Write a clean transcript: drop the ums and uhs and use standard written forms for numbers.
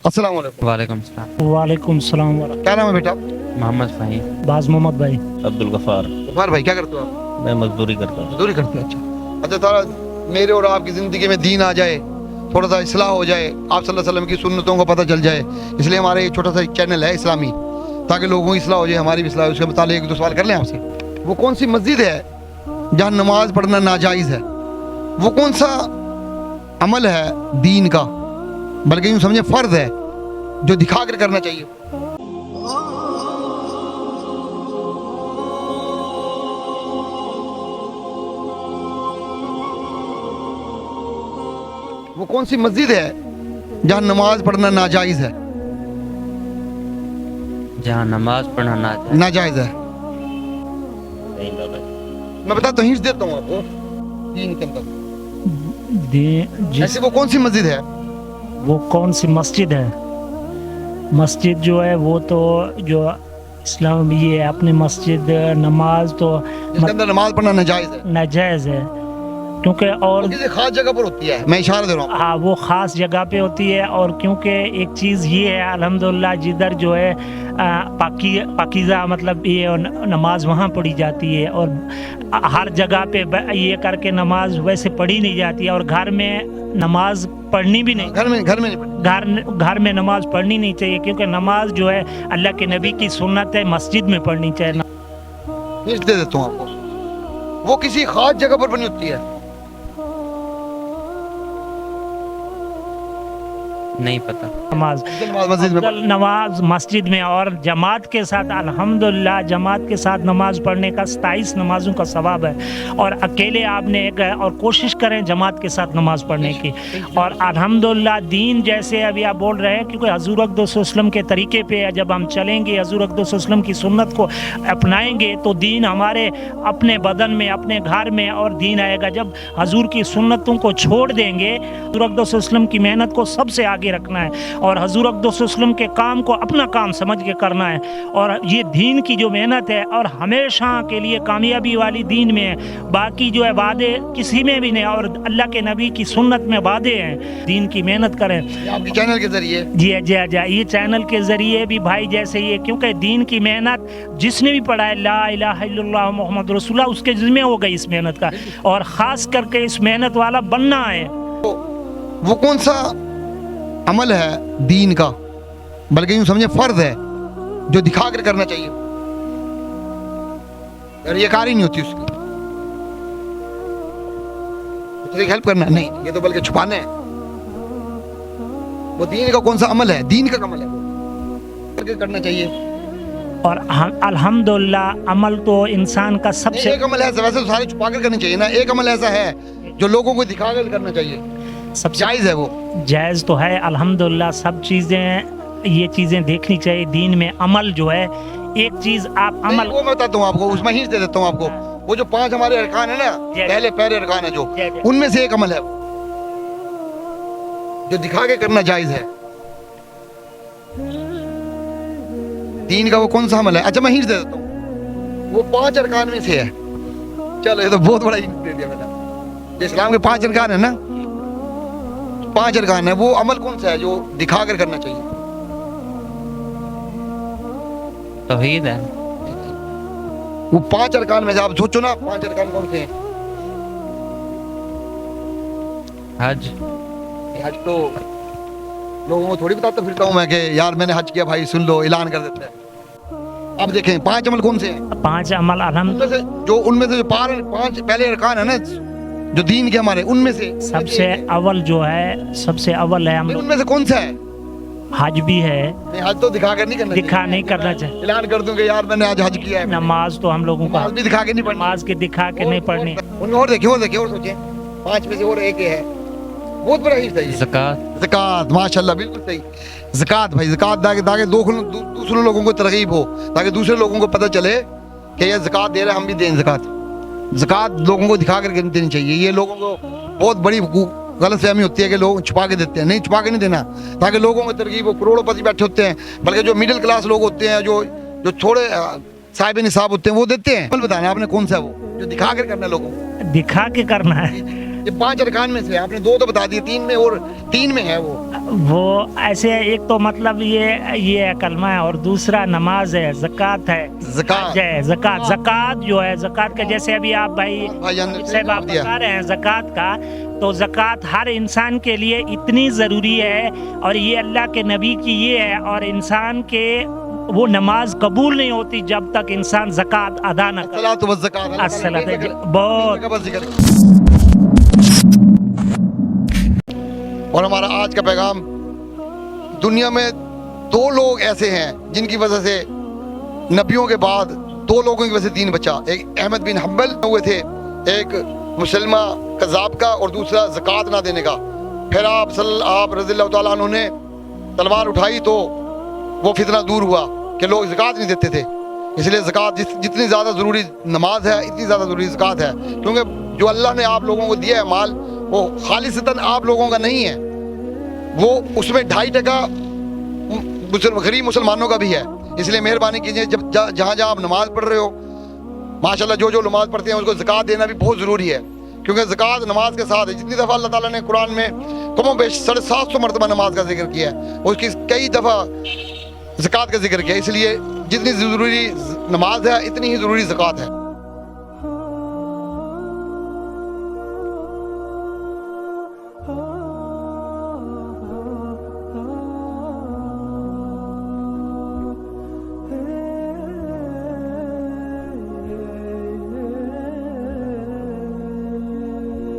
अस्सलाम वालेकुम। वालेकुम सलाम। वालेकुम सलाम। क्या नाम है बेटा? मोहम्मद फ़हीम। बाज मोहम्मद भाई। अब्दुल गफार। गफार भाई क्या करते हो आप? मैं मजदूरी करता हूँ। मजदूरी करते हो? अच्छा अच्छा, थोड़ा मेरे और आपकी ज़िंदगी में दीन आ जाए, थोड़ा सा इस्लाह हो जाए, आप सल्लल्लाहु अलैहि वसल्लम की सुन्नतों को पता चल जाए, इसलिए हमारा ये छोटा सा चैनल है इस्लामी, ताकि लोगों की इस्लाह हो जाए, हमारी भी इस्लाह हो। उसके मुतालिक एक दो सवाल कर लें आपसे। वो कौन सी मस्जिद है जहाँ नमाज पढ़ना नाजायज़ है? वो कौन सा अमल है दीन का, बल्कि यूँ समझे फ़र्ज है, जो दिखा कर करना चाहिए? वो कौन सी मस्जिद है जहाँ नमाज पढ़ना नाजायज़ है? जहाँ नमाज पढ़ना नाजायज़ है। नहीं बाबा जी। मैं बता तो हिंट देता हूँ आपको दीन के अंदर। ऐसे वो कौन सी मस्जिद है? वो कौन सी मस्जिद है? मस्जिद जो है वो तो जो इस्लाम में ये है, अपनी मस्जिद नमाज तो जिसके अंदर नमाज पढ़ना नाजायज़ है, नाजायज़ है, क्योंकि और वो किसी खास जगह पर होती है। मैं इशारा दे रहा हूँ। हाँ वो ख़ास जगह पे होती है। और क्योंकि एक चीज़ ये है अल्हम्दुलिल्लाह, जिधर जो है पाकीज़ा मतलब ये नमाज वहाँ पढ़ी जाती है, और हर जगह पे ये करके नमाज वैसे पढ़ी नहीं जाती है, और घर में नमाज पढ़नी भी नहीं, घर में नहीं पढ़ी। घर में नमाज पढ़नी नहीं चाहिए, क्योंकि नमाज जो है अल्लाह के नबी की सुन्नत है, मस्जिद में पढ़नी चाहिए। हिंट दे देता हूँ आपको, वो किसी खास जगह पर बनी होती है। नहीं पता। नमाज मस्जिद में नमाज मस्जिद में और जमात के साथ, अल्हम्दुलिल्लाह जमात के साथ नमाज पढ़ने का 27 नमाजों का सवाब है। और अकेले आपने एक और कोशिश करें जमात के साथ नमाज पढ़ने की। और अल्हम्दुलिल्लाह दीन जैसे अभी आप बोल रहे हैं, क्योंकि हजूर अक़दस वसल्लम के तरीके पे जब हम चलेंगे, हजूर अक़दस वसल्लम की सुन्नत को अपनाएंगे, तो दीन हमारे अपने बदन में, अपने घर में और दीन आएगा। जब हजूर की सुन्नतों को छोड़ देंगे, हजूर अक़दस वसल्लम की मेहनत को सबसे आगे रखना है, और हजूर अक़दस वसल्लम के काम को अपना काम समझ के करना है। और ये दीन की जो मेहनत है, और हमेशा के लिए कामयाबी वाली दीन में है, बाकी जो है वादे किसी में भी नहीं, और अल्लाह के नबी की सुन्नत में वादे हैं। दीन की मेहनत करें। आपके चैनल के जरिए जी ये चैनल के ज़रिए भी भाई जैसे ये, क्योंकि दीन की मेहनत जिसने भी पढ़ा है ला इलाहा इल्लल्लाह मुहम्मद रसूलुल्लाह, उसके ज़िम्मे हो गई इस मेहनत का, और ख़ास करके इस मेहनत वाला बनना है। वो कौन सा अमल है दीन का, बल्कि यूँ समझे फ़र्ज है, जो दिखा कर करना चाहिए? यार ये कारी नहीं होती उसकी, उसकी हेल्प करना नहीं, ये तो बल्कि छुपाने हैं। वो दीन का कौन सा अमल है? दीन का अमल है वो करके करना चाहिए। और अल्हम्दुलिल्लाह अमल तो इंसान का सबसे, एक अमल ऐसा, वैसे तो सारे छुपा कर करना चाहिए ना, एक अमल ऐसा है जो लोगों को दिखा कर करना चाहिए, सबसे जायज़ है वो। जायज़ तो है अल्हम्दुलिल्लाह। सब चीज़ें, ये चीज़ें देखनी चाहिए दीन में। अमल जो है एक चीज़ आप अमल, वो मैं बताता हूँ आपको, उसमें हिंट दे देता हूँ आपको। वो जो 5 हमारे अरकान है ना, पहले पैरे अरकान है जो, उनमें से एक अमल है जो दिखा के करना जायज़ है दीन का। वो कौन सा अमल है? अच्छा मैं हिंट दे देता हूँ, वो 5 अरकान में से है। चलो ये तो बहुत बड़ा हिंट दे दिया मैंने। इस्लाम के 5 अरकान है ना, 5 अरकान है, वो अमल कौन सा है जो दिखा कर करना चाहिए? तौहीद है। वो 5 अरकान में से आप सोचो ना, 5 अरकान कौन से हैं? हज। हज तो लोगों को थोड़ी बताता फिरता हूँ मैं कि यार मैंने हज किया, भाई सुन लो, ऐलान कर देते हैं। अब देखें 5 अमल कौन से हैं? 5 अमल उनमें से जो 5 पहले अरकान है ना जो दीन के हमारे, उनमें से सबसे अव्वल जो है, सबसे अव्वल है हम, उनमें से कौन सा है? हज भी है। नहीं, हज तो दिखा कर नहीं करना, दिखा नहीं करना चाहिए। ऐलान कर दूंगे यार मैंने आज हज किया है। नमाज तो हम लोगों का नमाज भी दिखा के नहीं पढ़नी, नमाज के दिखा के नहीं पढ़नी। उनमें और देखिए और सोचे 5 में से और एक है, बहुत बड़ा हिस्सा है ज़कात। ज़कात, माशाल्लाह बिल्कुल सही। ज़कात भाई, ज़कात ताकि दूसरे लोगों को तरगीब हो, ताकि दूसरे लोगों को पता चले कि ये ज़कात दे रहे हैं, हम भी दें ज़कात। ज़कात लोगों को दिखा कर देनी चाहिए। ये लोगों को बहुत बड़ी गलत फहमी होती है कि लोग छुपा के देते हैं। नहीं, छुपा के नहीं देना, ताकि लोगों को तरगीब हो। करोड़पति बैठे होते हैं, बल्कि जो मिडिल क्लास लोग होते हैं, जो थोड़े साहिब निसाब होते हैं, वो देते हैं। बताना आपने कौन सा है वो जो दिखा कर करना है लोगों को? दिखा के करना है। ये ये 5 अरकान में से आपने 2 तो बता दिए, 3 में और 3 में है वो ऐसे एक तो मतलब ये कलमा है और दूसरा नमाज है, ज़कात है, ज़कात। हज है, ज़कात जो है, ज़कात का जैसे अभी आप भाईजान ने साहब आप दिया। बता रहे हैं ज़कात का, तो ज़कात हर इंसान के लिए इतनी ज़रूरी है और ये अल्लाह के नबी की ये है, और इंसान के वो नमाज कबूल नहीं होती जब तक इंसान ज़कात अदा न करे। अस्सलातु वज़्ज़कात, अल्लाह ताला ने बहुत का जिक्र। और हमारा आज का पैगाम, दुनिया में 2 लोग ऐसे हैं जिनकी वजह से नबियों के बाद 2 लोगों की वजह से दीन बचा। एक अहमद बिन हम्बल हुए थे, एक मुसलमा कज़ाब का और दूसरा ज़कात ना देने का। फिर आप रज़ियल्लाहु ताला अन्हु ने तलवार उठाई तो वो फितना दूर हुआ कि लोग ज़कात नहीं देते थे। इसलिए ज़कात जितनी ज़्यादा ज़रूरी नमाज है, इतनी ज़्यादा ज़रूरी ज़कात है, क्योंकि जो अल्लाह ने आप लोगों को दिया है माल, वो खालिसतन आप लोगों का नहीं है, वो उसमें 2.5% गरीब मुसलमानों का भी है। इसलिए मेहरबानी कीजिए, जब जहाँ जहाँ आप नमाज पढ़ रहे हो, माशाल्लाह जो नमाज पढ़ते हैं उसको ज़कात देना भी बहुत ज़रूरी है, क्योंकि ज़कात नमाज के साथ है। जितनी दफ़ा अल्लाह ताला ने कुरान में कमो बेश 750 मरतबा नमाज का जिक्र किया है, उसकी कई दफ़ा ज़कात का जिक्र किया। इसलिए जितनी ज़रूरी नमाज है, इतनी ही ज़रूरी ज़कात है।